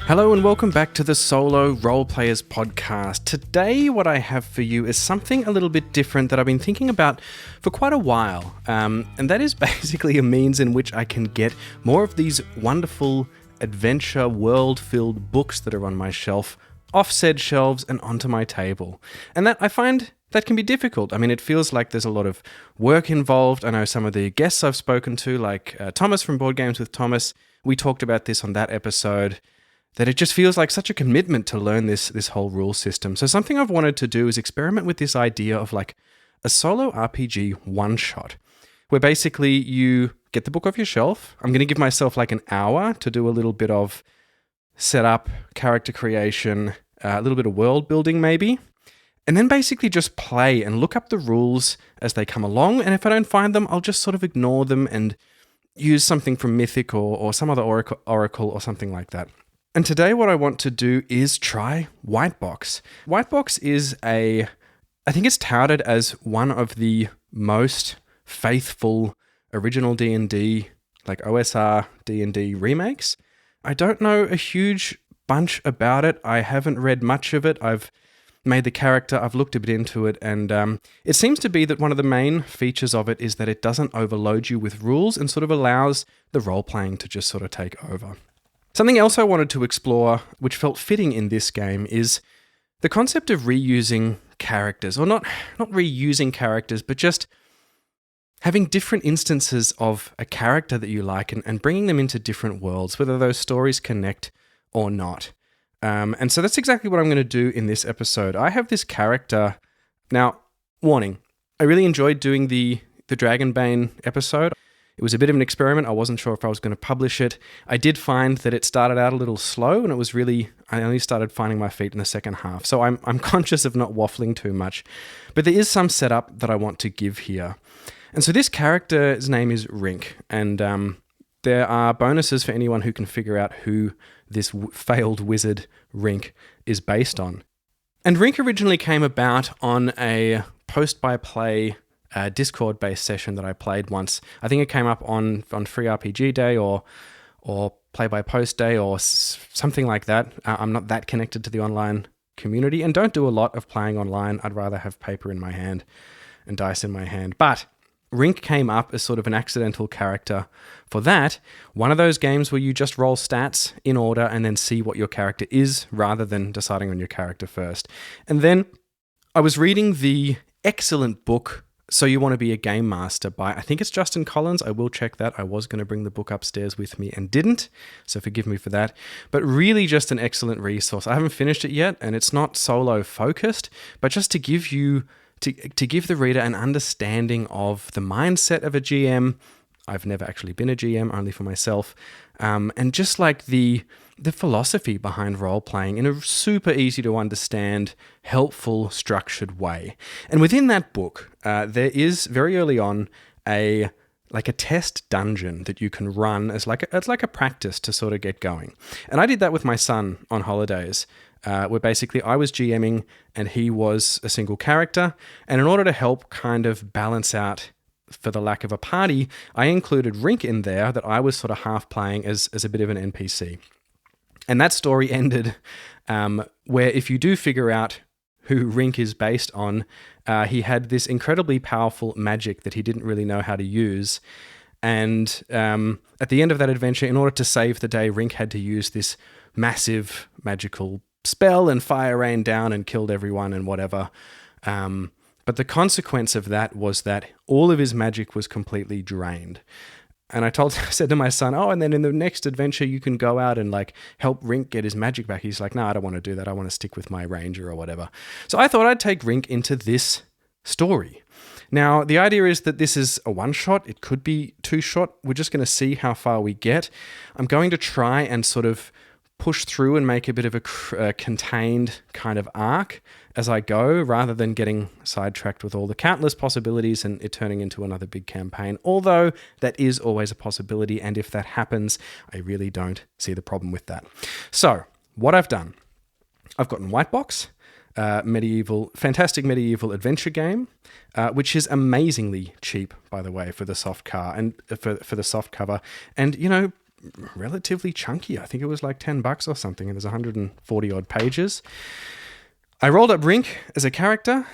Hello and welcome back to the Solo Roleplayers podcast. Today what I have for you is something a little bit different that I've been thinking about for quite a while. And that is basically a means in which I can get more of these wonderful adventure world-filled books that are on my shelf off said shelves and onto my table. And that I find that can be difficult. I mean, it feels like there's a lot of work involved. I know some of the guests I've spoken to, like Thomas from Board Games with Thomas, we talked about this on that episode, that it just feels like such a commitment to learn this whole rule system. So something I've wanted to do is experiment with this idea of like a solo RPG one-shot, where basically you get the book off your shelf. I'm going to give myself like an hour to do a little bit of setup, character creation, a little bit of world building maybe, and then basically just play and look up the rules as they come along. And if I don't find them, I'll just sort of ignore them and use something from Mythic or some other oracle or something like that. And today what I want to do is try WhiteBox. WhiteBox is I think it's touted as one of the most faithful original D&D, like OSR D&D remakes. I don't know a huge bunch about it. I haven't read much of it. I've made the character, I've looked a bit into it, and it seems to be that one of the main features of it is that it doesn't overload you with rules and sort of allows the role-playing to just sort of take over. Something else I wanted to explore, which felt fitting in this game, is the concept of reusing characters, or not reusing characters, but just having different instances of a character that you like and bringing them into different worlds, whether those stories connect or not. And so that's exactly what I'm going to do in this episode. I have this character. Now, warning, I really enjoyed doing the Dragonbane episode. It was a bit of an experiment. I wasn't sure if I was going to publish it. I did find that it started out a little slow, and I only started finding my feet in the second half. So I'm conscious of not waffling too much. But there is some setup that I want to give here. And so this character's name is Rink, and there are bonuses for anyone who can figure out who this failed wizard Rink is based on. And Rink originally came about on a post-by-play Discord-based session that I played once. I think it came up on Free RPG Day or Play-by-Post Day or something like that. I'm not that connected to the online community and don't do a lot of playing online. I'd rather have paper in my hand and dice in my hand. But Rink came up as sort of an accidental character for that. One of those games where you just roll stats in order and then see what your character is rather than deciding on your character first. And then I was reading the excellent book So You Want to Be a Game Master by, I think it's Justin Collins. I will check that. I was going to bring the book upstairs with me and didn't, so forgive me for that. But really just an excellent resource. I haven't finished it yet, and it's not solo focused, but just to give you to give the reader an understanding of the mindset of a GM. I've never actually been a GM, only for myself. And just like the philosophy behind role-playing in a super easy to understand, helpful, structured way. And within that book, there is very early on a test dungeon that you can run as like a practice to sort of get going. And I did that with my son on holidays, where basically I was GMing and he was a single character. And in order to help kind of balance out for the lack of a party, I included Rink in there that I was sort of half playing as a bit of an NPC. And that story ended where if you do figure out who Rink is based on, he had this incredibly powerful magic that he didn't really know how to use. And at the end of that adventure, in order to save the day, Rink had to use this massive magical spell and fire rained down and killed everyone and whatever. But the consequence of that was that all of his magic was completely drained. And I said to my son, and then in the next adventure, you can go out and like help Rink get his magic back. He's like, no, I don't want to do that. I want to stick with my ranger or whatever. So I thought I'd take Rink into this story. Now, the idea is that this is a one-shot. It could be two-shot. We're just going to see how far we get. I'm going to try and sort of push through and make a bit of a contained kind of arc as I go, rather than getting sidetracked with all the countless possibilities and it turning into another big campaign. Although that is always a possibility, and if that happens, I really don't see the problem with that. So, what I've done, I've gotten WhiteBox, fantastic medieval adventure game, which is amazingly cheap, by the way, for the soft cover. And relatively chunky. I think it was like $10 or something, and there's 140 odd pages. I rolled up Rink as a character.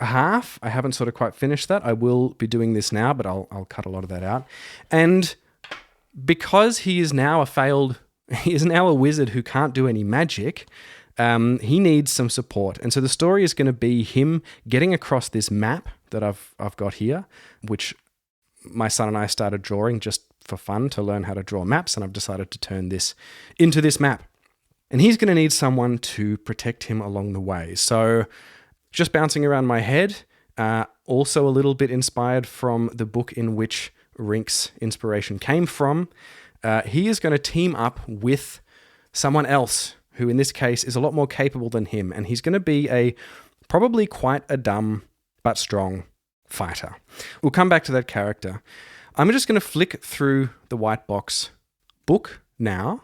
Half. I haven't sort of quite finished that. I will be doing this now, but I'll cut a lot of that out. And because he is now a wizard who can't do any magic, he needs some support. And so the story is going to be him getting across this map that I've got here, which my son and I started drawing just for fun to learn how to draw maps, and I've decided to turn this into this map. And he's going to need someone to protect him along the way. So just bouncing around my head, also a little bit inspired from the book in which Rink's inspiration came from. He is going to team up with someone else who in this case is a lot more capable than him, and he's going to be probably quite a dumb but strong fighter. We'll come back to that character. I'm just going to flick through the WhiteBox book now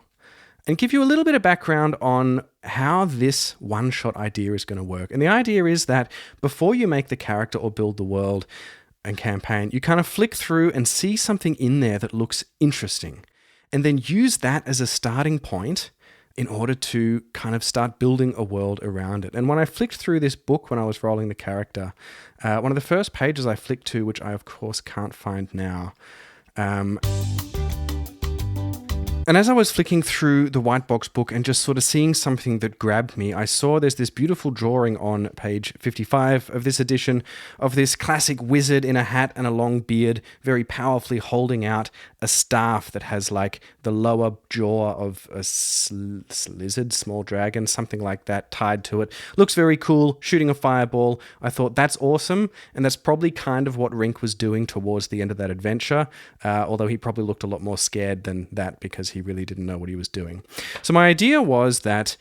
and give you a little bit of background on how this one-shot idea is going to work. And the idea is that before you make the character or build the world and campaign, you kind of flick through and see something in there that looks interesting, and then use that as a starting point in order to kind of start building a world around it. And when I flicked through this book when I was rolling the character, one of the first pages I flicked to, which I of course can't find now, and as I was flicking through the WhiteBox book and just sort of seeing something that grabbed me, I saw there's this beautiful drawing on page 55 of this edition of this classic wizard in a hat and a long beard, very powerfully holding out a staff that has like the lower jaw of a lizard, small dragon, something like that tied to it. Looks very cool, shooting a fireball. I thought that's awesome, and that's probably kind of what Rink was doing towards the end of that adventure, although he probably looked a lot more scared than that because he really didn't know what he was doing. So my idea was that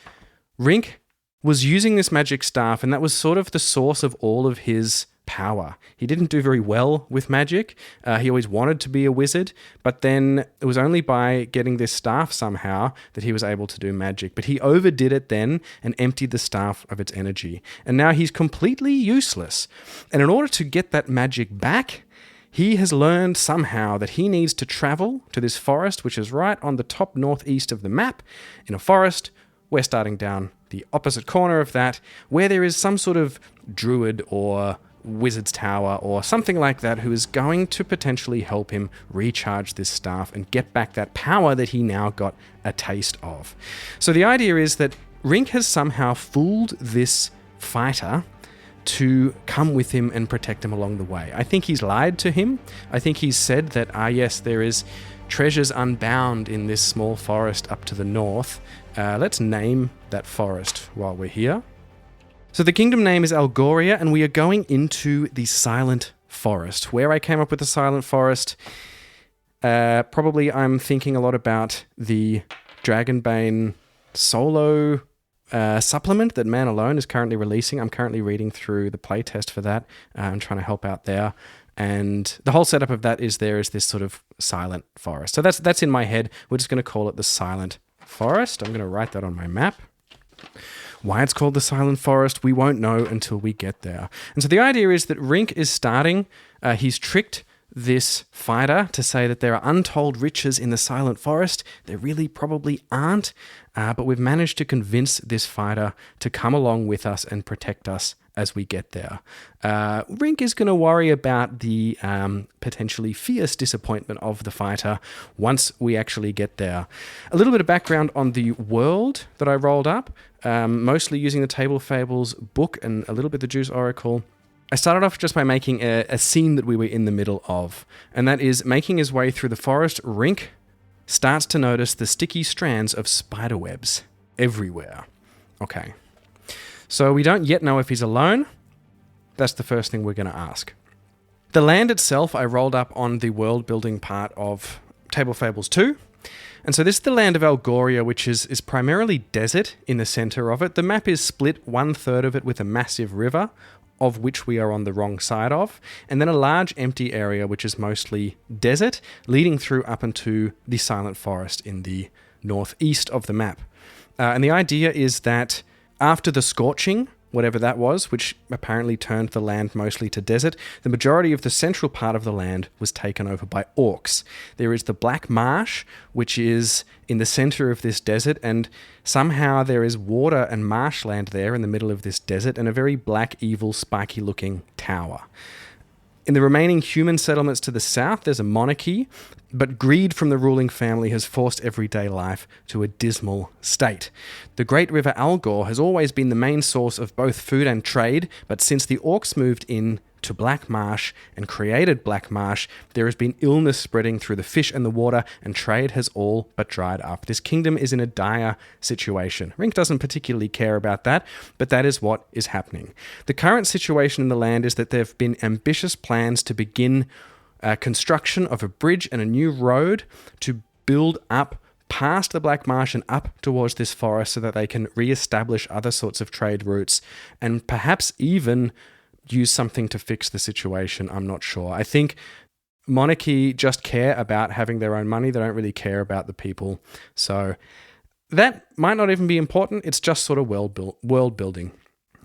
Rink was using this magic staff, and that was sort of the source of all of his power. He didn't do very well with magic. He always wanted to be a wizard, but then it was only by getting this staff somehow that he was able to do magic. But he overdid it then and emptied the staff of its energy. And now he's completely useless. And in order to get that magic back, he has learned somehow that he needs to travel to this forest, which is right on the top northeast of the map. In a forest, we're starting down the opposite corner of that, where there is some sort of druid or wizard's tower or something like that who is going to potentially help him recharge this staff and get back that power that he now got a taste of. So the idea is that Rink has somehow fooled this fighter to come with him and protect him along the way. I think he's lied to him. I think he's said that, yes, there is treasures unbound in this small forest up to the north. Let's name that forest while we're here. So the kingdom name is Algoria, and we are going into the Silent Forest. Where I came up with the Silent Forest, probably I'm thinking a lot about the Dragonbane solo supplement that Man Alone is currently releasing. I'm currently reading through the playtest for that. I'm trying to help out there. And the whole setup of that is there is this sort of silent forest. So that's in my head. We're just going to call it the Silent Forest. I'm going to write that on my map. Why it's called the Silent Forest, we won't know until we get there. And so the idea is that Rink is starting, he's tricked this fighter to say that there are untold riches in the Silent Forest. There really probably aren't, but we've managed to convince this fighter to come along with us and protect us as we get there. Rink is going to worry about the potentially fierce disappointment of the fighter once we actually get there. A little bit of background on the world that I rolled up, mostly using the Table Fables book and a little bit the Juice Oracle. I started off just by making a scene that we were in the middle of, and that is making his way through the forest. Rink starts to notice the sticky strands of spiderwebs everywhere. Okay. So we don't yet know if he's alone. That's the first thing we're going to ask. The land itself I rolled up on the world building part of Table Fables 2. And so this is the land of Algoria, which is primarily desert in the center of it. The map is split 1/3 of it with a massive river, of which we are on the wrong side of, and then a large empty area which is mostly desert, leading through up into the Silent Forest in the northeast of the map. And the idea is that after the scorching whatever that was, which apparently turned the land mostly to desert, the majority of the central part of the land was taken over by orcs. There is the Black Marsh, which is in the center of this desert, and somehow there is water and marshland there in the middle of this desert, and a very black, evil, spiky-looking tower. In the remaining human settlements to the south, there's a monarchy, but greed from the ruling family has forced everyday life to a dismal state. The Great River Algor has always been the main source of both food and trade, but since the orcs moved in to Black Marsh and created Black Marsh, there has been illness spreading through the fish and the water, and trade has all but dried up. This kingdom is in a dire situation. Rink doesn't particularly care about that, but that is what is happening. The current situation in the land is that there have been ambitious plans to begin construction of a bridge and a new road to build up past the Black Marsh and up towards this forest so that they can re-establish other sorts of trade routes and perhaps even use something to fix the situation. I'm not sure. I think monarchy just care about having their own money. They don't really care about the people. So that might not even be important. It's just sort of world building.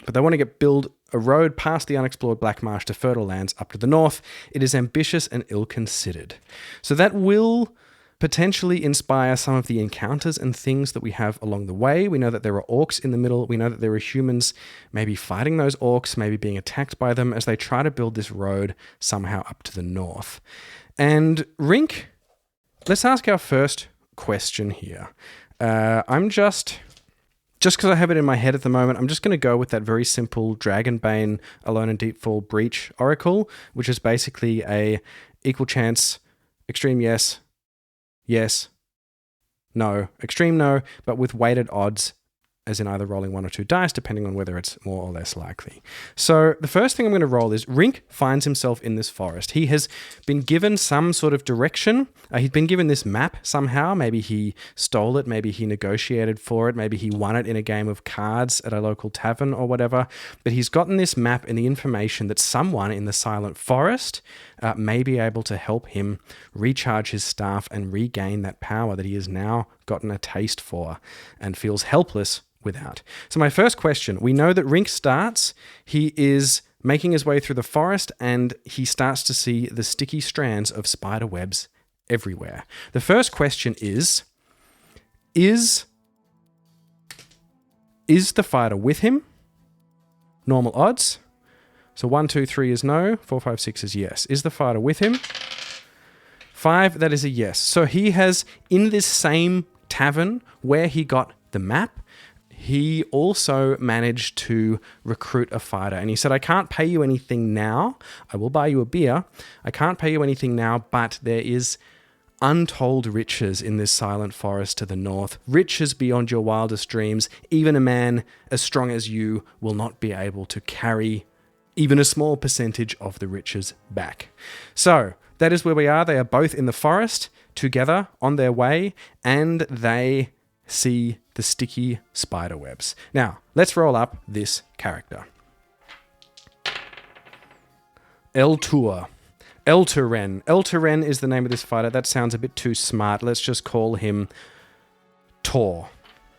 But they want to build a road past the unexplored Black Marsh to fertile lands up to the north. It is ambitious and ill-considered. So that will potentially inspire some of the encounters and things that we have along the way. We know that there are orcs in the middle. We know that there are humans maybe fighting those orcs, maybe being attacked by them as they try to build this road somehow up to the north. And Rink, let's ask our first question here. I'm just because I have it in my head at the moment, I'm just going to go with that very simple Dragonbane Alone in Deepfall Breach Oracle, which is basically a equal chance, extreme yes, no, extreme no, but with weighted odds, as in either rolling 1 or 2 dice, depending on whether it's more or less likely. So the first thing I'm going to roll is Rink finds himself in this forest. He has been given some sort of direction. He's been given this map somehow. Maybe he stole it. Maybe he negotiated for it. Maybe he won it in a game of cards at a local tavern or whatever. But he's gotten this map and the information that someone in the Silent Forest may be able to help him recharge his staff and regain that power that he has now gotten a taste for and feels helpless without. So my first question, we know that Rink starts, he is making his way through the forest and he starts to see the sticky strands of spider webs everywhere. The first question is the fighter with him? Normal odds. So 1, 2, 3 is no, 4, 5, 6 is yes. Is the fighter with him? 5, that is a yes. So he has, in this same tavern where he got the map, he also managed to recruit a fighter. And he said, I can't pay you anything now. I will buy you a beer. I can't pay you anything now, but there is untold riches in this silent forest to the north. Riches beyond your wildest dreams. Even a man as strong as you will not be able to carry even a small percentage of the riches back. So that is where we are. They are both in the forest together on their way, and they see the sticky spider webs. Now, let's roll up this character. Elturen. Elturen is the name of this fighter. That sounds a bit too smart. Let's just call him Tor.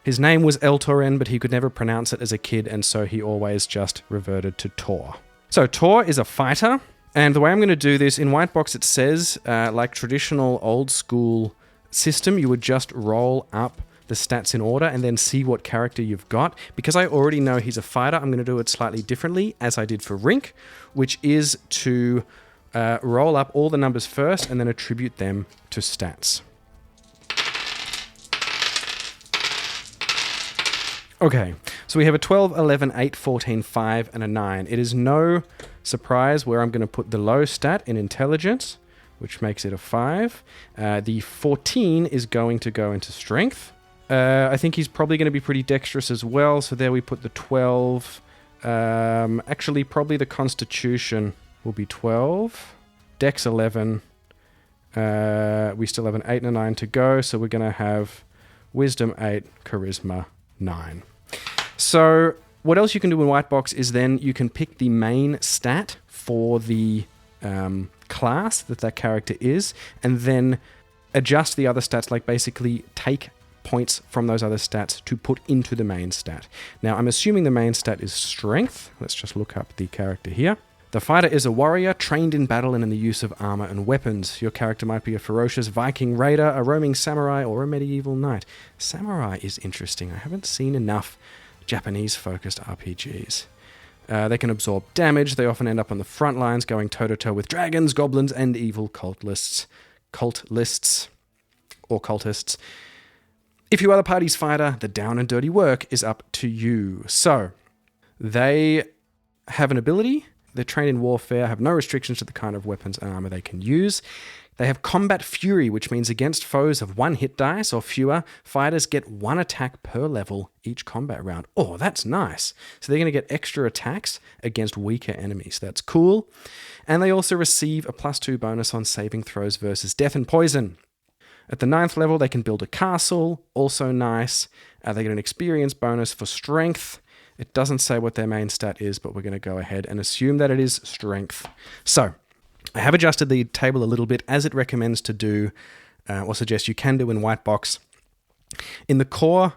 His name was Elturen, but he could never pronounce it as a kid, and so he always just reverted to Tor. So Tor is a fighter, and the way I'm going to do this, in WhiteBox it says, like traditional old school system, you would just roll up the stats in order and then see what character you've got. Because I already know he's a fighter, I'm going to do it slightly differently, as I did for Rink, which is to roll up all the numbers first and then attribute them to stats. Okay, so we have a 12, 11, 8, 14, 5, and a 9. It is no surprise where I'm going to put the low stat in intelligence, which makes it a 5. The 14 is going to go into strength. I think he's probably going to be pretty dexterous as well, so there we put the 12. Actually, probably the constitution will be 12. Dex 11. We still have an 8 and a 9 to go, so we're going to have wisdom 8, charisma 9. So what else you can do in WhiteBox is then you can pick the main stat for the class that character is, and then adjust the other stats, like basically take points from those other stats to put into the main stat. Now, I'm assuming the main stat is strength. Let's just look up the character here. The fighter is a warrior trained in battle and in the use of armor and weapons. Your character might be a ferocious Viking raider, a roaming samurai, or a medieval knight. Samurai is interesting. I haven't seen enough Japanese-focused RPGs. They can absorb damage. They often end up on the front lines, going toe-to-toe with dragons, goblins, and evil cultists. If you are the party's fighter, the down and dirty work is up to you. So, they have an ability. They're trained in warfare, have no restrictions to the kind of weapons and armor they can use. They have combat fury, which means against foes of 1 hit dice or fewer, fighters get 1 attack per level each combat round. Oh, that's nice. So they're going to get extra attacks against weaker enemies. That's cool. And they also receive a +2 bonus on saving throws versus death and poison. At the 9th level, they can build a castle. Also nice. They get an experience bonus for strength. It doesn't say what their main stat is, but we're going to go ahead and assume that it is strength. So, I have adjusted the table a little bit as it recommends to do, or suggests you can do in WhiteBox. In the core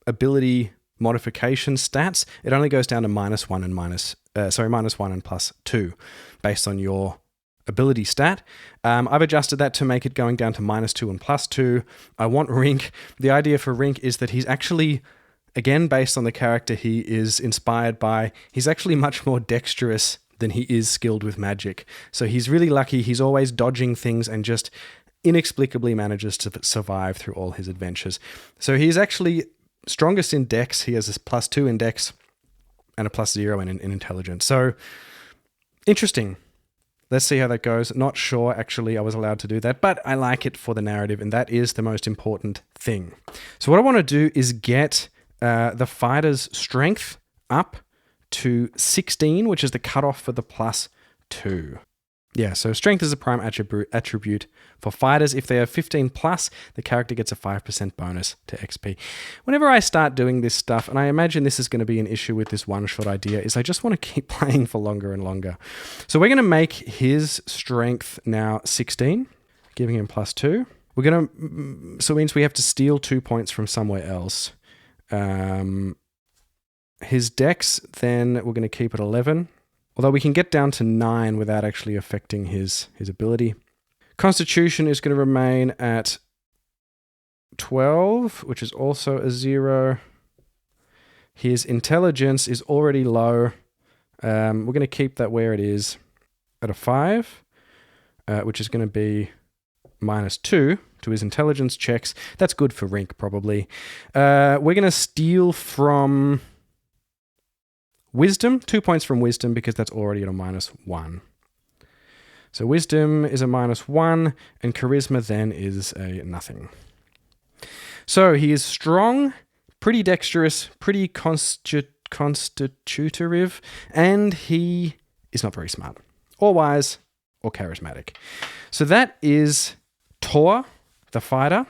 ability modification stats, it only goes down to -1 and -1 and +2 based on your ability stat. I've adjusted that to make it going down to -2 and +2. I want Rink. The idea for Rink is that he's actually, again, based on the character he is inspired by, he's actually much more dexterous than he is skilled with magic. So he's really lucky. He's always dodging things and just inexplicably manages to survive through all his adventures. So he's actually strongest in dex. He has a +2 in dex and a +0 in intelligence. So interesting. Let's see how that goes. Not sure, actually, I was allowed to do that, but I like it for the narrative, and that is the most important thing. So what I want to do is get the fighter's strength up to 16, which is the cutoff for the +2. Yeah, so strength is a prime attribute for fighters. If they are 15 plus, the character gets a 5% bonus to XP. Whenever I start doing this stuff, and I imagine this is going to be an issue with this one-shot idea, is I just want to keep playing for longer and longer. So we're going to make his strength now 16, giving him +2. We're going to, so it means we have to steal 2 points from somewhere else. His dex, then we're going to keep at 11. Although we can get down to 9 without actually affecting his ability. Constitution is going to remain at 12, which is also a 0. His intelligence is already low. We're going to keep that where it is at a 5, which is going to be -2 to his intelligence checks. That's good for Rink, probably. We're going to steal from Wisdom, 2 points from Wisdom, because that's already at a -1. So Wisdom is a -1, and Charisma then is a nothing. So he is strong, pretty dexterous, pretty constitutive, and he is not very smart, or wise, or charismatic. So that is Tor, the fighter.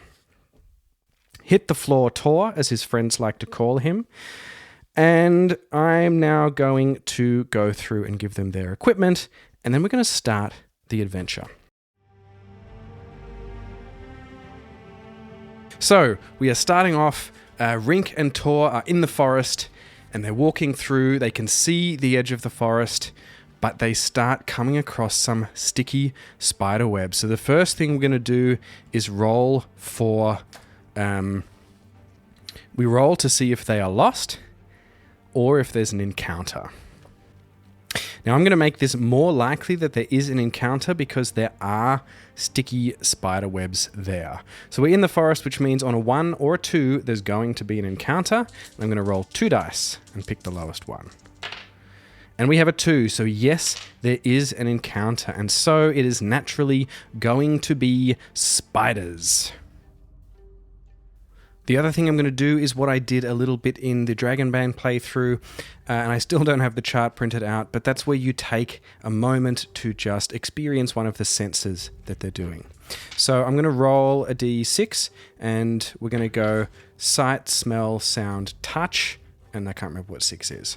Hit the floor Tor, as his friends like to call him. And I'm now going to go through and give them their equipment, and then we're going to start the adventure. So, we are starting off, Rink and Tor are in the forest, and they're walking through. They can see the edge of the forest, but they start coming across some sticky spider webs. So the first thing we're going to do is roll for... we roll to see if they are lost, or if there's an encounter. Now I'm going to make this more likely that there is an encounter because there are sticky spider webs there. So we're in the forest, which means on a 1 or a 2, there's going to be an encounter. I'm going to roll 2 dice and pick the lowest one. And we have a 2, so yes, there is an encounter. And so it is naturally going to be spiders. The other thing I'm going to do is what I did a little bit in the Dragon Band playthrough, and I still don't have the chart printed out, but that's where you take a moment to just experience one of the senses that they're doing. So I'm going to roll a d6, and we're going to go sight, smell, sound, touch, and I can't remember what 6 is.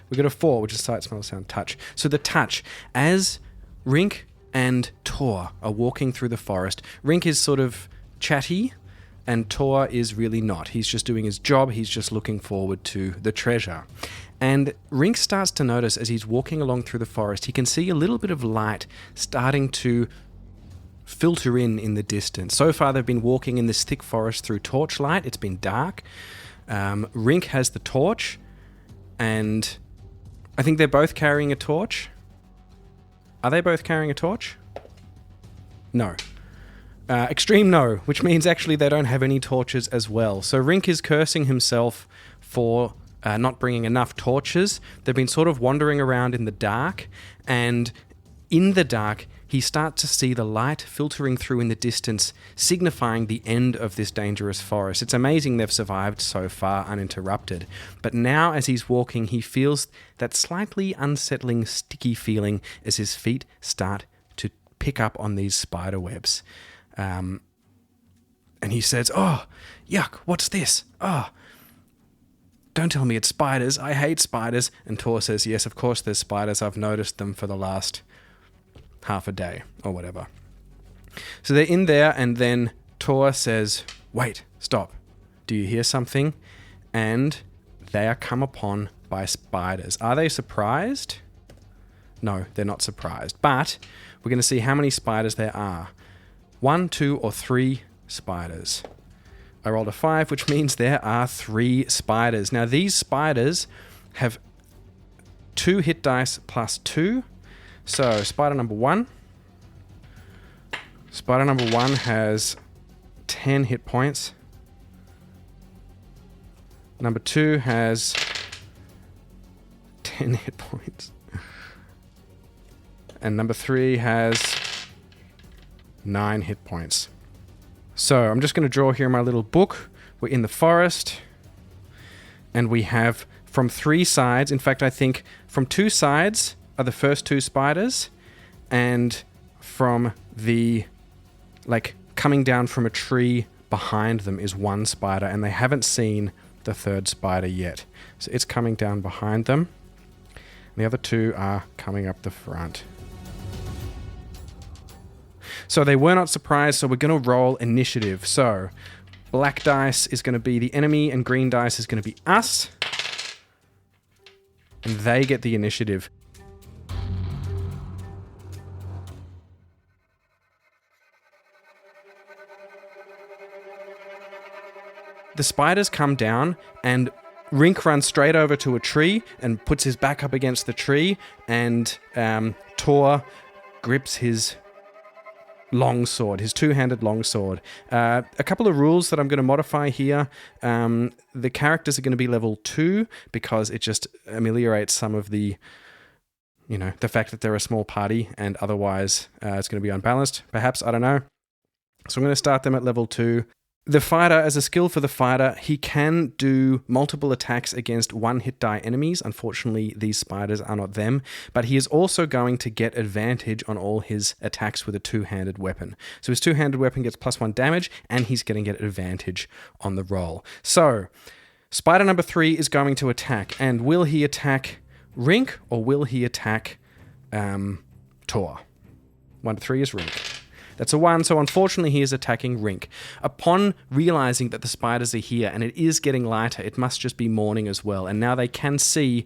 We got a 4, which is sight, smell, sound, touch. So the touch, as Rink and Tor are walking through the forest, Rink is sort of chatty, and Tor is really not. He's just doing his job. He's just looking forward to the treasure. And Rink starts to notice as he's walking along through the forest, he can see a little bit of light starting to filter in the distance. So far, they've been walking in this thick forest through torchlight. It's been dark. Rink has the torch, and I think they're both carrying a torch. Are they both carrying a torch? No. Extreme no, which means actually they don't have any torches as well. So Rink is cursing himself for not bringing enough torches. They've been sort of wandering around in the dark, and in the dark, he starts to see the light filtering through in the distance, signifying the end of this dangerous forest. It's amazing they've survived so far uninterrupted. But now, as he's walking, he feels that slightly unsettling, sticky feeling as his feet start to pick up on these spider webs. And he says, "Oh, yuck, what's this? Oh, don't tell me it's spiders. I hate spiders." And Tor says, "Yes, of course there's spiders. I've noticed them for the last half a day," or whatever. So they're in there, and then Tor says, "Wait, stop. Do you hear something?" And they are come upon by spiders. Are they surprised? No, they're not surprised. But we're going to see how many spiders there are. 1, 2, or 3 spiders. I rolled a 5, which means there are 3 spiders. Now, these spiders have 2 hit dice plus 2. So, spider number 1. Spider number 1 has 10 hit points. Number 2 has 10 hit points. And number 3 has 9 hit points. So I'm just going to draw here my little book. We're in the forest, and we have from 3 sides, in fact I think from 2 sides are the first 2 spiders, and from the, coming down from a tree behind them is 1 spider, and they haven't seen the 3rd spider yet. So it's coming down behind them. The other 2 are coming up the front. So they were not surprised, so we're going to roll initiative. So black dice is going to be the enemy, and green dice is going to be us. And they get the initiative. The spiders come down, and Rink runs straight over to a tree and puts his back up against the tree, and Tor grips his longsword, his 2-handed longsword. A couple of rules that I'm going to modify here. The characters are going to be level 2 because it just ameliorates some of the fact that they're a small party, and otherwise it's going to be unbalanced. Perhaps, I don't know. So I'm going to start them at level 2. The fighter, as a skill for the fighter, he can do multiple attacks against 1 hit die enemies. Unfortunately, these spiders are not them. But he is also going to get advantage on all his attacks with a 2-handed weapon. So his 2-handed weapon gets +1 damage, and he's going to get advantage on the roll. So, spider number 3 is going to attack. And will he attack Rink, or will he attack Tor? 1 to 3 is Rink. That's a 1, so unfortunately he is attacking Rink. Upon realizing that the spiders are here and it is getting lighter, it must just be morning as well, and now they can see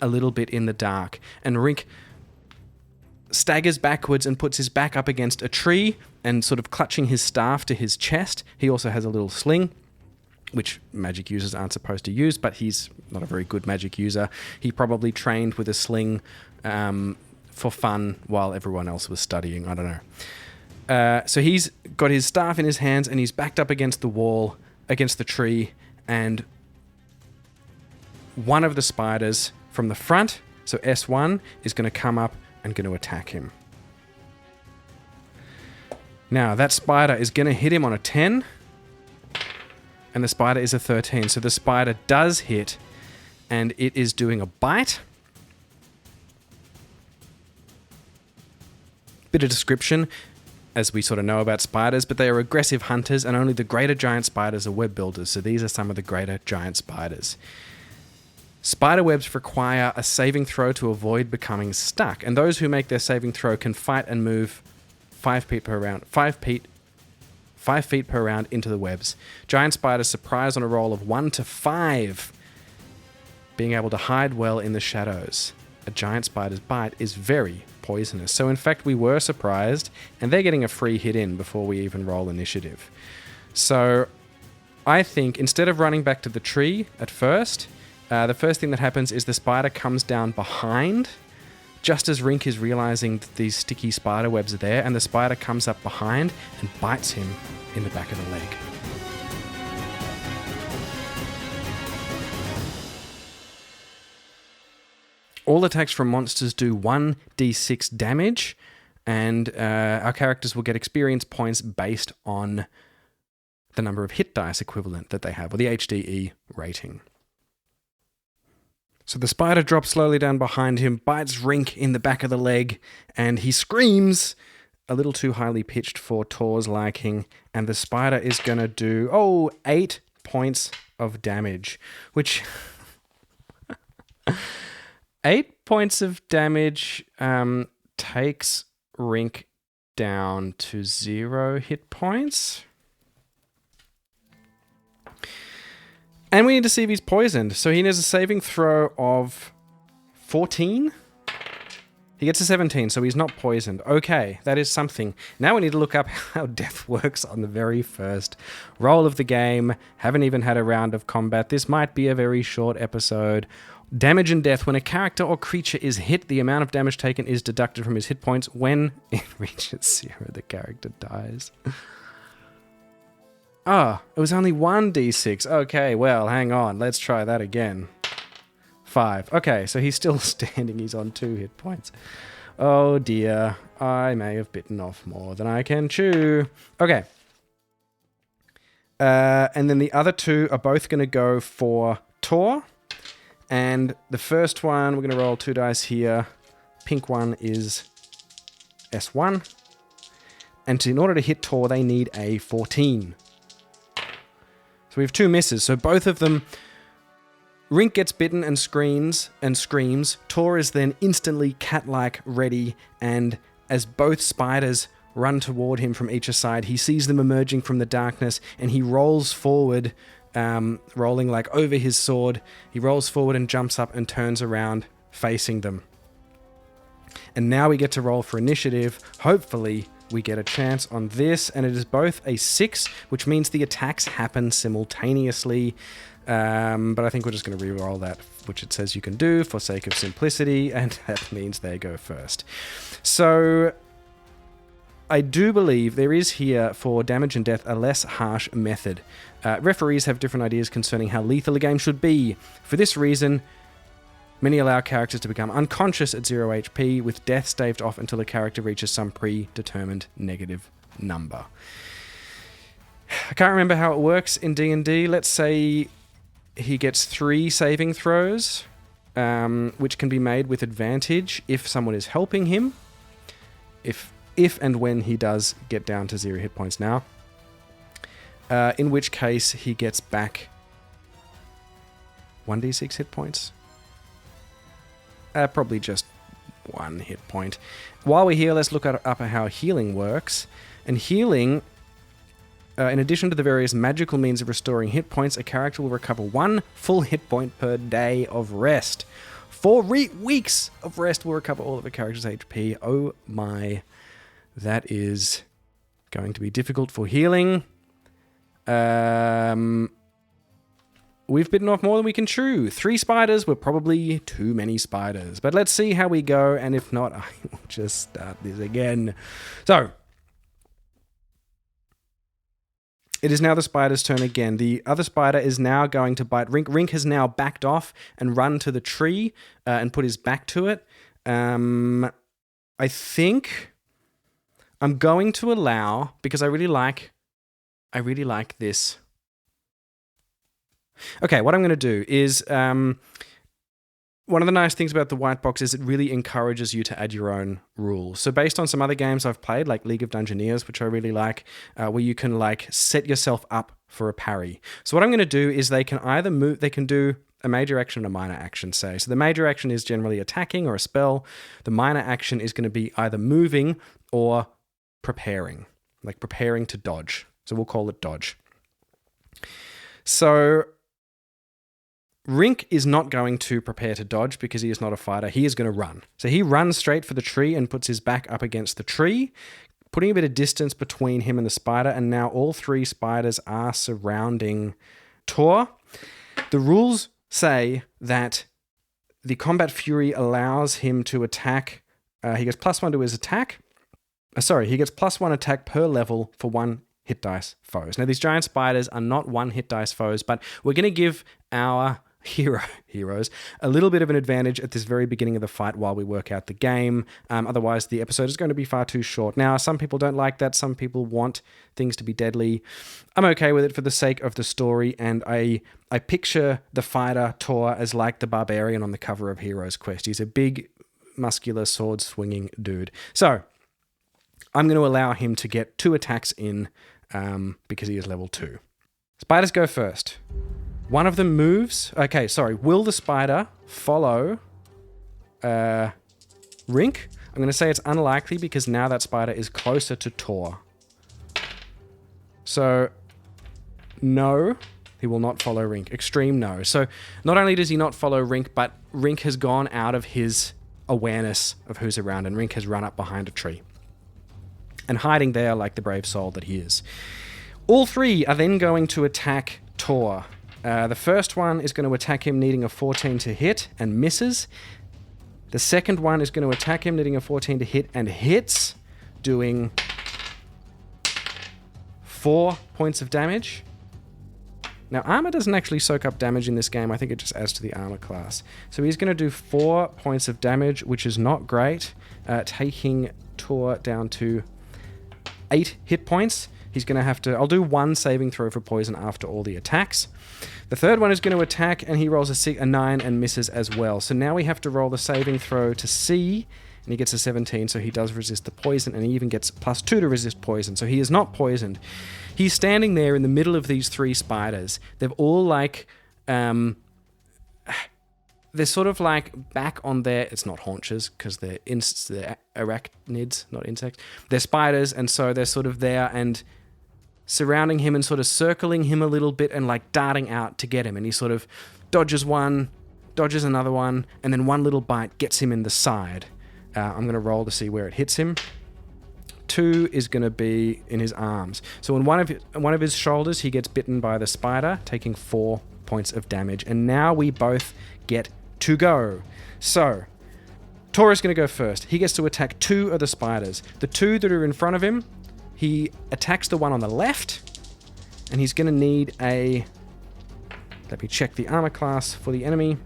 a little bit in the dark. And Rink staggers backwards and puts his back up against a tree and sort of clutching his staff to his chest. He also has a little sling, which magic users aren't supposed to use, but he's not a very good magic user. He probably trained with a sling for fun while everyone else was studying. I don't know. So he's got his staff in his hands, and he's backed up against the wall, against the tree, and one of the spiders from the front, so S1, is going to come up and going to attack him. Now, that spider is going to hit him on a 10, and the spider is a 13. So the spider does hit, and it is doing a bite. Bit of description, as we sort of know about spiders, but they are aggressive hunters, and only the greater giant spiders are web builders. So these are some of the greater giant spiders. Spider webs require a saving throw to avoid becoming stuck, and those who make their saving throw can fight and move 5 feet 5 feet per round into the webs. Giant spiders surprise on a roll of 1 to 5, being able to hide well in the shadows. A giant spider's bite is very poisonous. So in fact, we were surprised, and they're getting a free hit in before we even roll initiative. So I think instead of running back to the tree at first, the first thing that happens is the spider comes down behind, just as Rink is realizing that these sticky spider webs are there, and the spider comes up behind and bites him in the back of the leg. All attacks from monsters do 1d6 damage, and our characters will get experience points based on the number of hit dice equivalent that they have, or the HDE rating. So the spider drops slowly down behind him, bites Rink in the back of the leg, and he screams, a little too highly pitched for Tor's liking, and the spider is going to do, 8 points of damage, which... 8 points of damage takes Rink down to 0 hit points. And we need to see if he's poisoned. So he needs a saving throw of 14. He gets a 17, so he's not poisoned. Okay, that is something. Now we need to look up how death works on the very first roll of the game. Haven't even had a round of combat. This might be a very short episode. Damage and death. When a character or creature is hit, the amount of damage taken is deducted from his hit points. When it reaches 0, the character dies. It was only 1d6. Okay, well, hang on. Let's try that again. 5. Okay, so he's still standing. He's on 2 hit points. Oh dear. I may have bitten off more than I can chew. Okay. And then the other 2 are both going to go for Tor. And the first one, we're going to roll 2 dice here. Pink one is S1. And in order to hit Tor, they need a 14. So we have 2 misses. So both of them, Rink gets bitten and screams. Tor is then instantly cat-like ready, and as both spiders run toward him from each side, he sees them emerging from the darkness, and he rolls forward, rolling like over his sword. He rolls forward and jumps up and turns around, facing them. And now we get to roll for initiative. Hopefully we get a chance on this, and it is both a 6, which means the attacks happen simultaneously. But I think we're just going to re-roll that, which it says you can do for sake of simplicity, and that means they go first. So I do believe there is here for damage and death a less harsh method. Referees have different ideas concerning how lethal a game should be. For this reason, many allow characters to become unconscious at 0 HP, with death staved off until a character reaches some predetermined negative number. I can't remember how it works in D&D. Let's say he gets 3 saving throws, which can be made with advantage if someone is helping him, if and when he does get down to 0 hit points now, in which case he gets back 1d6 hit points. Probably just 1 hit point. While we're here, let's look up at how healing works. And healing, in addition to the various magical means of restoring hit points, a character will recover 1 full hit point per day of rest. 4 weeks of rest will recover all of a character's HP. Oh my, that is going to be difficult for healing. We've bitten off more than we can chew. 3 spiders were probably too many spiders. But let's see how we go, and if not, I will just start this again. So, it is now the spider's turn again. The other spider is now going to bite Rink. Rink has now backed off and run to the tree and put his back to it. I think I'm going to allow, because I really like this. Okay, what I'm going to do is, one of the nice things about the WhiteBox is it really encourages you to add your own rules. So based on some other games I've played, like League of Dungeoneers, which I really like, where you can like set yourself up for a parry. So what I'm going to do is they can either move, they can do a major action and a minor action, say. So the major action is generally attacking or a spell. The minor action is going to be either moving or preparing, like preparing to dodge. So we'll call it dodge. So Rink is not going to prepare to dodge because he is not a fighter. He is going to run. So he runs straight for the tree and puts his back up against the tree, putting a bit of distance between him and the spider. And now all three spiders are surrounding Tor. The rules say that the Combat Fury allows him to attack. He gets +1 to his attack. He gets +1 attack per level for 1 hit dice foes. Now, these giant spiders are not 1 hit dice foes, but we're going to give our heroes a little bit of an advantage at this very beginning of the fight while we work out the game. Otherwise, the episode is going to be far too short. Now, some people don't like that. Some people want things to be deadly. I'm okay with it for the sake of the story, and I picture the fighter Tor as like the barbarian on the cover of Heroes Quest. He's a big, muscular, sword-swinging dude. So I'm going to allow him to get 2 attacks in because he is level 2. Spiders go first. One of them moves. Okay, sorry. Will the spider follow Rink? I'm going to say it's unlikely because now that spider is closer to Tor. So, no, he will not follow Rink. Extreme no. So, not only does he not follow Rink, but Rink has gone out of his awareness of who's around, and Rink has run up behind a tree and hiding there like the brave soul that he is. All 3 are then going to attack Tor. The first one is going to attack him needing a 14 to hit and misses. The second one is going to attack him needing a 14 to hit and hits, doing 4 points of damage. Now, armor doesn't actually soak up damage in this game. I think it just adds to the armor class. So he's going to do 4 points of damage, which is not great, taking Tor down to 8 hit points. He's going to have to... I'll do 1 saving throw for poison after all the attacks. The third one is going to attack, and he rolls a 9 and misses as well. So now we have to roll the saving throw to see, and he gets a 17, so he does resist the poison, and he even gets +2 to resist poison. So he is not poisoned. He's standing there in the middle of these 3 spiders. They've all like... they're sort of like back on their... It's not haunches, because they're arachnids, not insects. They're spiders, and so they're sort of there and surrounding him and sort of circling him a little bit and like darting out to get him. And he sort of dodges one, dodges another one, and then one little bite gets him in the side. I'm going to roll to see where it hits him. 2 is going to be in his arms. So on one of his shoulders, he gets bitten by the spider, taking 4 points of damage. And now we both get to go. So Tor is going to go first. He gets to attack 2 of the spiders. The 2 that are in front of him, he attacks the one on the left, and he's going to need a... Let me check the armor class for the enemy.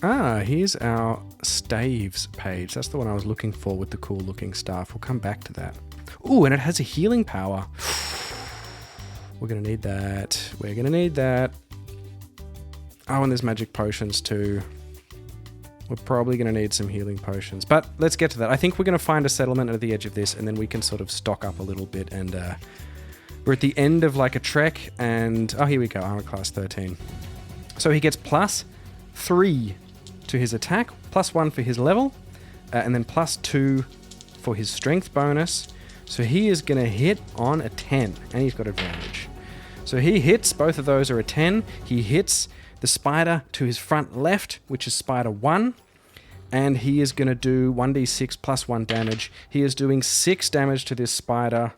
Here's our staves page. That's the one I was looking for with the cool looking staff. We'll come back to that. Ooh, and it has a healing power. We're going to need that. We're going to need that. Oh, and there's magic potions too. We're probably going to need some healing potions. But let's get to that. I think we're going to find a settlement at the edge of this, and then we can sort of stock up a little bit. And we're at the end of like a trek, and... Oh, here we go. Armor class 13. So he gets +3 to his attack, +1 for his level, and then +2 for his strength bonus. So he is going to hit on a 10, and he's got advantage. So he hits. Both of those are a 10. He hits the spider to his front left, which is spider 1, and he is going to do 1d6 +1 damage. He is doing 6 damage to this spider,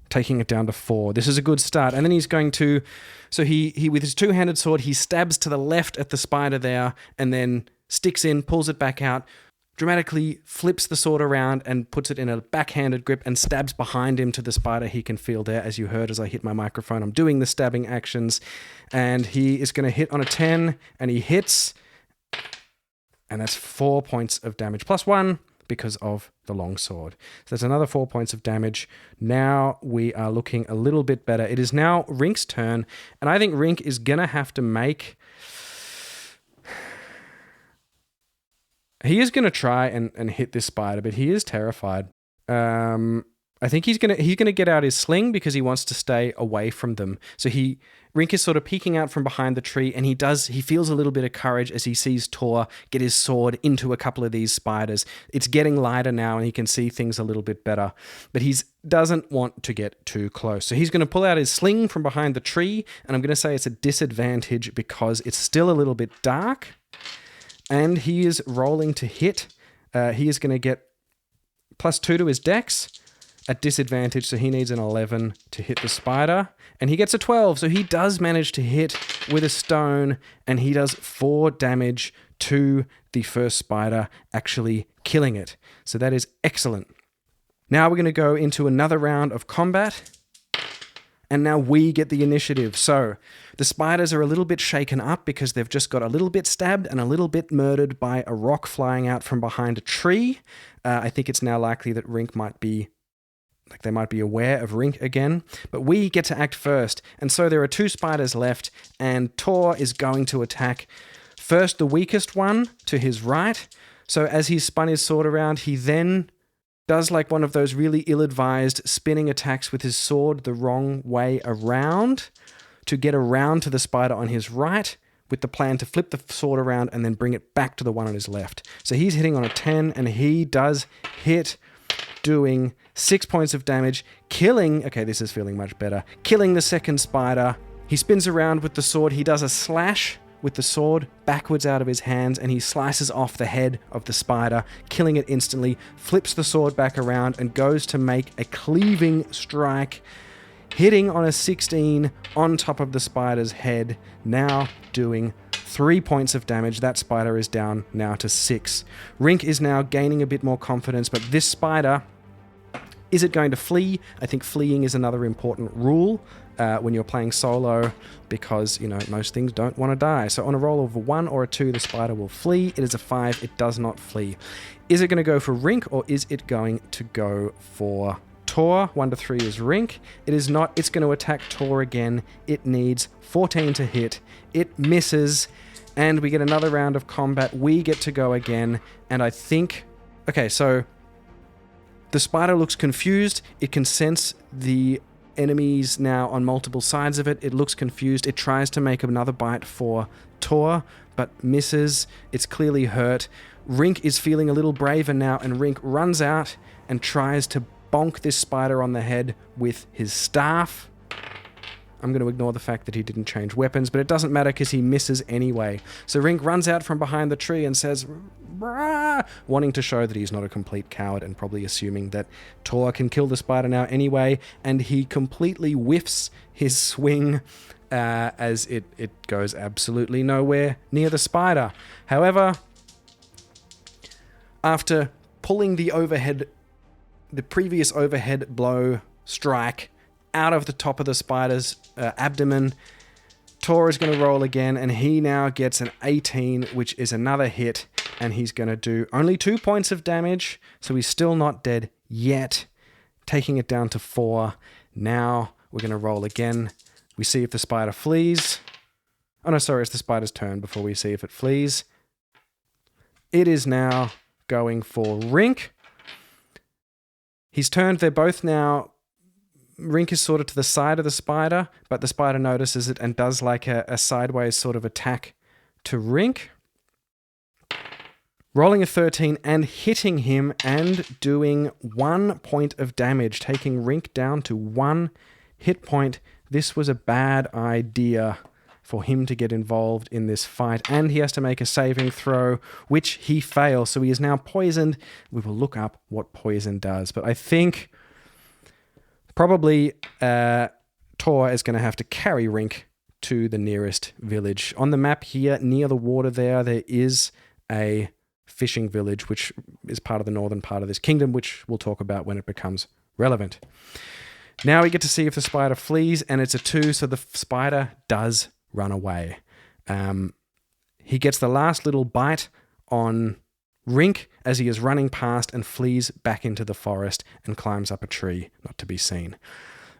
taking it down to 4. This is a good start. And then he's going to... So he with his 2-handed sword, he stabs to the left at the spider there, and then sticks in, pulls it back out, dramatically flips the sword around and puts it in a backhanded grip and stabs behind him to the spider he can feel there. As you heard as I hit my microphone, I'm doing the stabbing actions, and he is going to hit on a 10, and he hits, and that's 4 points of damage, +1 because of the long sword. So that's another 4 points of damage. Now we are looking a little bit better. It is now Rink's turn, and I think Rink is going to have to make... He is going to try and hit this spider, but he is terrified. I I think he's gonna get out his sling because he wants to stay away from them. So Rink is sort of peeking out from behind the tree, and he feels a little bit of courage as he sees Tor get his sword into a couple of these spiders. It's getting lighter now, and he can see things a little bit better, but he doesn't want to get too close. So he's going to pull out his sling from behind the tree, and I'm going to say it's a disadvantage because it's still a little bit dark, and he is rolling to hit. He is going to get +2 to his dex at disadvantage, so he needs an 11 to hit the spider, and he gets a 12, so he does manage to hit with a stone, and he does 4 damage to the first spider, actually killing it. So that is excellent. Now we're going to go into another round of combat, and now we get the initiative. So the spiders are a little bit shaken up because they've just got a little bit stabbed and a little bit murdered by a rock flying out from behind a tree. I think it's now likely that Rink might be they might be aware of Rink again, but we get to act first. And so there are 2 spiders left, and Tor is going to attack first the weakest one to his right. So as he spun his sword around, he then does like one of those really ill-advised spinning attacks with his sword the wrong way around to get around to the spider on his right, with the plan to flip the sword around and then bring it back to the one on his left. So he's hitting on a 10, and he does hit, doing 6 points of damage, killing... Okay, this is feeling much better. Killing the second spider. He spins around with the sword. He does a slash with the sword backwards out of his hands, and he slices off the head of the spider, killing it instantly, flips the sword back around, and goes to make a cleaving strike, hitting on a 16 on top of the spider's head, now doing 3 points of damage. That spider is down now to 6. Rink is now gaining a bit more confidence, but this spider... Is it going to flee? I think fleeing is another important rule when you're playing solo, because, most things don't want to die. So on a roll of a 1 or a 2, the spider will flee. It is a 5. It does not flee. Is it going to go for Rink, or is it going to go for Tor? 1 to 3 is Rink. It is not. It's going to attack Tor again. It needs 14 to hit. It misses, and we get another round of combat. We get to go again, and I think... Okay, so... The spider looks confused. It can sense the enemies now on multiple sides of it. It looks confused. It tries to make another bite for Tor, but misses. It's clearly hurt. Rink is feeling a little braver now, and Rink runs out and tries to bonk this spider on the head with his staff. I'm going to ignore the fact that he didn't change weapons, but it doesn't matter because he misses anyway. So Rink runs out from behind the tree and says, "Brah," wanting to show that he's not a complete coward, and probably assuming that Tor can kill the spider now anyway, and he completely whiffs his swing as it goes absolutely nowhere near the spider. However, after pulling the previous overhead blow strike out of the top of the spider's abdomen, Tor is going to roll again, and he now gets an 18, which is another hit, and he's going to do only 2 points of damage, so he's still not dead yet, taking it down to 4. Now we're going to roll again. We see if the spider flees. Oh no, sorry, it's the spider's turn before we see if it flees. It is now going for Rink. He's turned. They're both now... Rink is sort of to the side of the spider, but the spider notices it and does like a sideways sort of attack to Rink. Rolling a 13 and hitting him and doing 1 point of damage, taking Rink down to 1 hit point. This was a bad idea for him to get involved in this fight, and he has to make a saving throw, which he fails, so he is now poisoned. We will look up what poison does, but I think... Probably Tor is going to have to carry Rink to the nearest village. On the map here, near the water there is a fishing village, which is part of the northern part of this kingdom, which we'll talk about when it becomes relevant. Now we get to see if the spider flees, and it's a 2, so the spider does run away. He gets the last little bite on Rink as he is running past and flees back into the forest and climbs up a tree, not to be seen.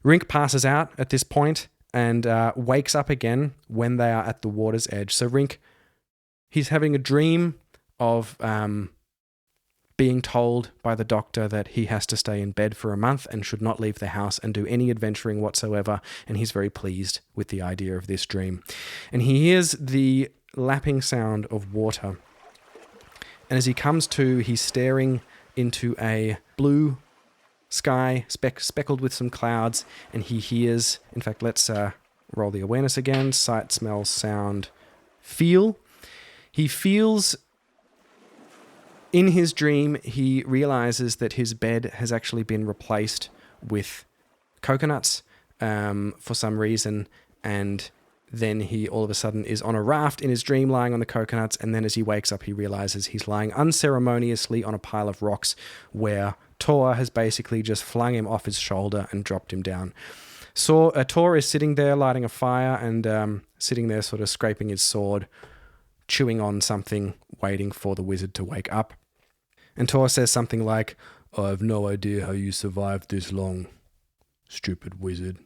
Rink passes out at this point and wakes up again when they are at the water's edge. So Rink, he's having a dream of being told by the doctor that he has to stay in bed for a month and should not leave the house and do any adventuring whatsoever, and he's very pleased with the idea of this dream. And he hears the lapping sound of water. And as he comes to, he's staring into a blue sky speckled with some clouds, and he hears, in fact, let's roll the awareness again, sight, smell, sound, feel. He feels, in his dream, he realizes that his bed has actually been replaced with coconuts for some reason, and then he all of a sudden is on a raft in his dream lying on the coconuts, and then as he wakes up he realizes he's lying unceremoniously on a pile of rocks where Tor has basically just flung him off his shoulder and dropped him down. So Tor is sitting there lighting a fire and sitting there sort of scraping his sword, chewing on something, waiting for the wizard to wake up. And Tor says something like, "I have no idea how you survived this long, stupid wizard."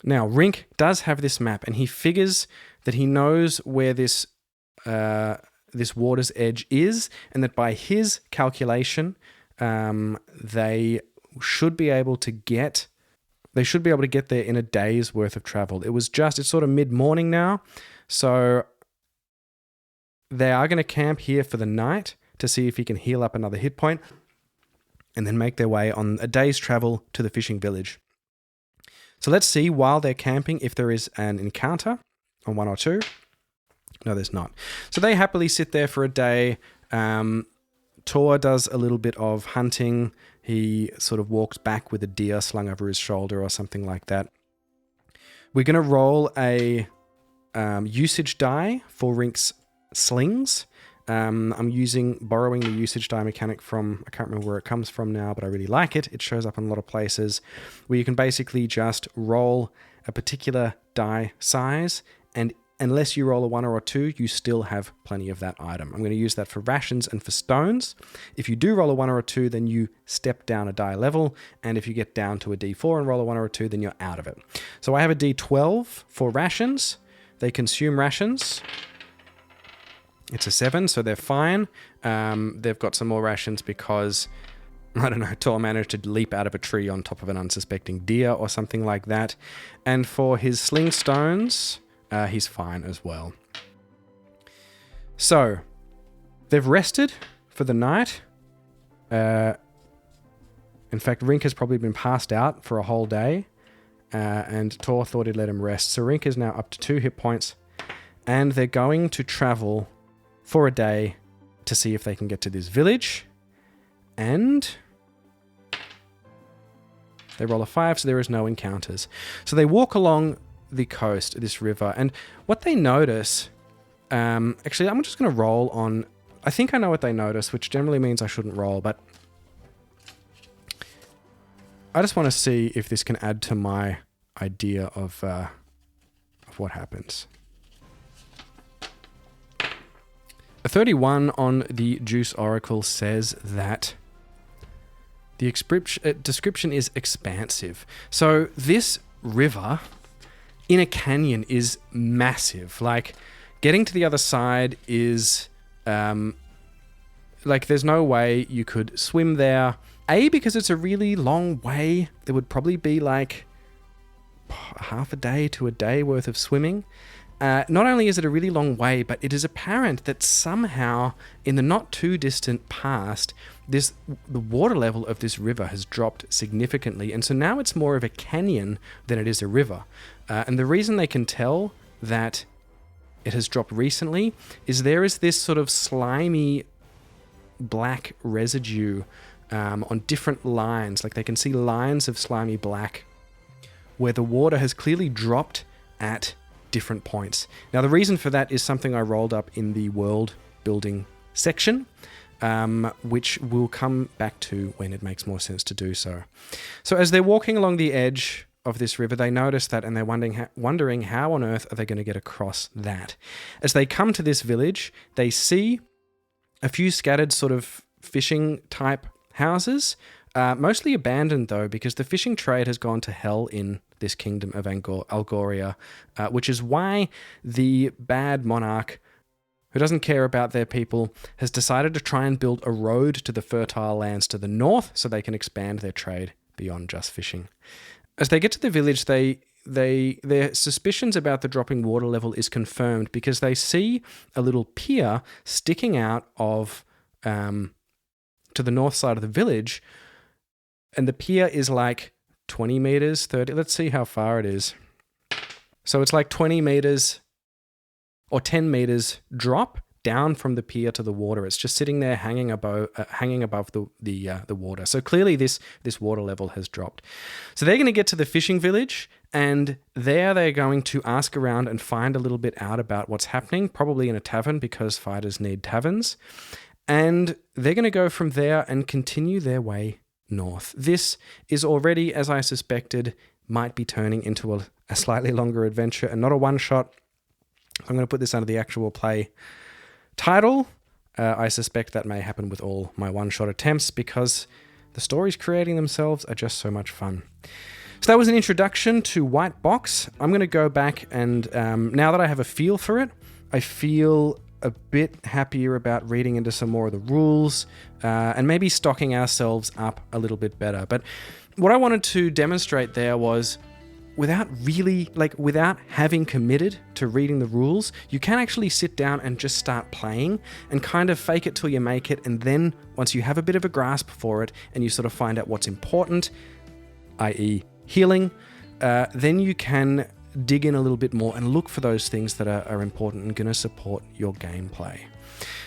Now, Rink does have this map, and he figures that he knows where this water's edge is, and that by his calculation, they should be able to get there in a day's worth of travel. It's sort of mid-morning now, so they are going to camp here for the night to see if he can heal up another hit point, and then make their way on a day's travel to the fishing village. So let's see, while they're camping, if there is an encounter on 1 or 2. No, there's not. So they happily sit there for a day. Tor does a little bit of hunting. He sort of walks back with a deer slung over his shoulder or something like that. We're going to roll a usage die for Rink's slings. I'm borrowing the usage die mechanic from, I can't remember where it comes from now, but I really like it. It shows up in a lot of places where you can basically just roll a particular die size, and unless you roll a 1 or a 2, you still have plenty of that item. I'm going to use that for rations and for stones. If you do roll a 1 or a 2, then you step down a die level, and if you get down to a D4 and roll a 1 or a 2, then you're out of it. So I have a D12 for rations. They consume rations. It's a 7, so they're fine. They've got some more rations because, I don't know, Tor managed to leap out of a tree on top of an unsuspecting deer or something like that. And for his sling stones, he's fine as well. So, they've rested for the night. In fact, Rink has probably been passed out for a whole day, and Tor thought he'd let him rest. So Rink is now up to 2 hit points, and they're going to travel for a day to see if they can get to this village, and they roll a 5, so there is no encounters. So they walk along the coast, this river, and what they notice, actually I'm just going to roll on, I think I know what they notice, which generally means I shouldn't roll, but I just want to see if this can add to my idea of what happens. A 31 on the Juice Oracle says that the description is expansive. So this river in a canyon is massive. Like, getting to the other side is, there's no way you could swim there. A, because it's a really long way. There would probably be like half a day to a day worth of swimming. Not only is it a really long way, but it is apparent that somehow in the not too distant past, the water level of this river has dropped significantly. And so now it's more of a canyon than it is a river. And the reason they can tell that it has dropped recently is there is this sort of slimy black residue on different lines. Like, they can see lines of slimy black where the water has clearly dropped at different points. Now, the reason for that is something I rolled up in the world building section, which we'll come back to when it makes more sense to do so. So as they're walking along the edge of this river, they notice that, and they're wondering how on earth are they going to get across that. As they come to this village, they see a few scattered sort of fishing type houses, mostly abandoned though, because the fishing trade has gone to hell in this kingdom of Algoria, which is why the bad monarch who doesn't care about their people, has decided to try and build a road to the fertile lands to the north so they can expand their trade beyond just fishing. As they get to the village, their suspicions about the dropping water level is confirmed because they see a little pier sticking out of to the north side of the village, and the pier is like 20 meters, 30. Let's see how far it is. So it's like 20 meters or 10 meters drop down from the pier to the water. It's just sitting there hanging above the water. So clearly this water level has dropped. So they're going to get to the fishing village, and there they're going to ask around and find a little bit out about what's happening, probably in a tavern because fighters need taverns. And they're going to go from there and continue their way north. This is already, as I suspected, might be turning into a slightly longer adventure and not a one-shot. I'm going to put this under the actual play title. I suspect that may happen with all my one-shot attempts because the stories creating themselves are just so much fun. So that was an introduction to WhiteBox. I'm going to go back and now that I have a feel for it, I feel a bit happier about reading into some more of the rules and maybe stocking ourselves up a little bit better. But what I wanted to demonstrate there was without having committed to reading the rules, you can actually sit down and just start playing and kind of fake it till you make it. And then once you have a bit of a grasp for it and you sort of find out what's important, i.e. healing, then you can dig in a little bit more and look for those things that are important and going to support your gameplay.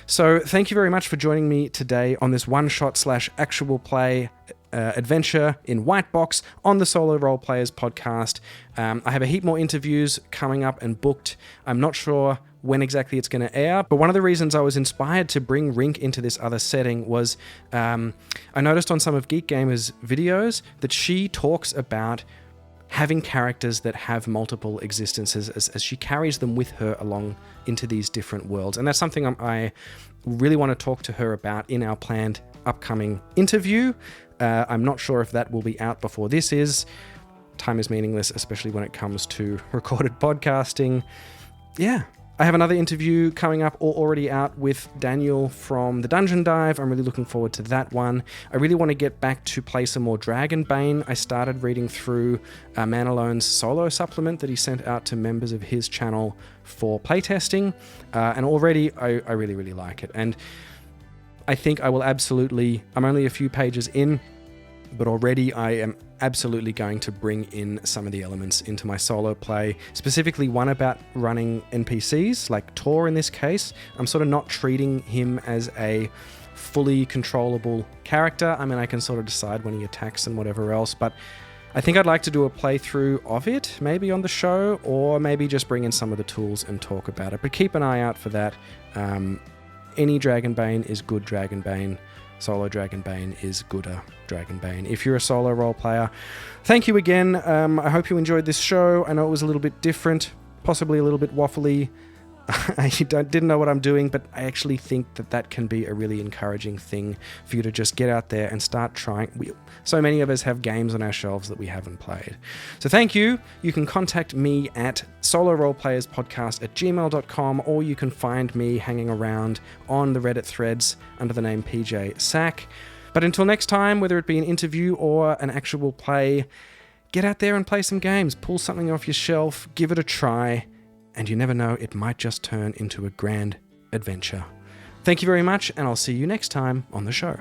So thank you very much for joining me today on this one-shot / actual play adventure in WhiteBox on the Solo Role Players podcast. I have a heap more interviews coming up and booked. I'm not sure when exactly it's going to air, but one of the reasons I was inspired to bring Rink into this other setting was I noticed on some of Geek Gamer's videos that she talks about having characters that have multiple existences as she carries them with her along into these different worlds. And that's something I really want to talk to her about in our planned upcoming interview. I'm not sure if that will be out before this is. Time is meaningless, especially when it comes to recorded podcasting. Yeah. I have another interview coming up or already out with Daniel from the Dungeon Dive. I'm really looking forward to that one. I really want to get back to play some more Dragonbane. I started reading through Man Alone's solo supplement that he sent out to members of his channel for playtesting, and already I really, really like it. And I think I will absolutely, I'm only a few pages in, but already I am absolutely going to bring in some of the elements into my solo play, specifically one about running NPCs, like Tor in this case. I'm sort of not treating him as a fully controllable character. I mean, I can sort of decide when he attacks and whatever else, but I think I'd like to do a playthrough of it, maybe on the show, or maybe just bring in some of the tools and talk about it. But keep an eye out for that. Any Dragonbane is good Dragonbane. Solo Dragonbane is gooder Dragonbane. If you're a solo role player, thank you again. I hope you enjoyed this show. I know it was a little bit different, possibly a little bit waffly. I didn't know what I'm doing, but I actually think that can be a really encouraging thing for you to just get out there and start trying. So many of us have games on our shelves that we haven't played. So thank you. You can contact me at soloroleplayerspodcast@gmail.com, or you can find me hanging around on the Reddit threads under the name PJ Sack. But until next time, whether it be an interview or an actual play, get out there and play some games. Pull something off your shelf, give it a try. And you never know, it might just turn into a grand adventure. Thank you very much, and I'll see you next time on the show.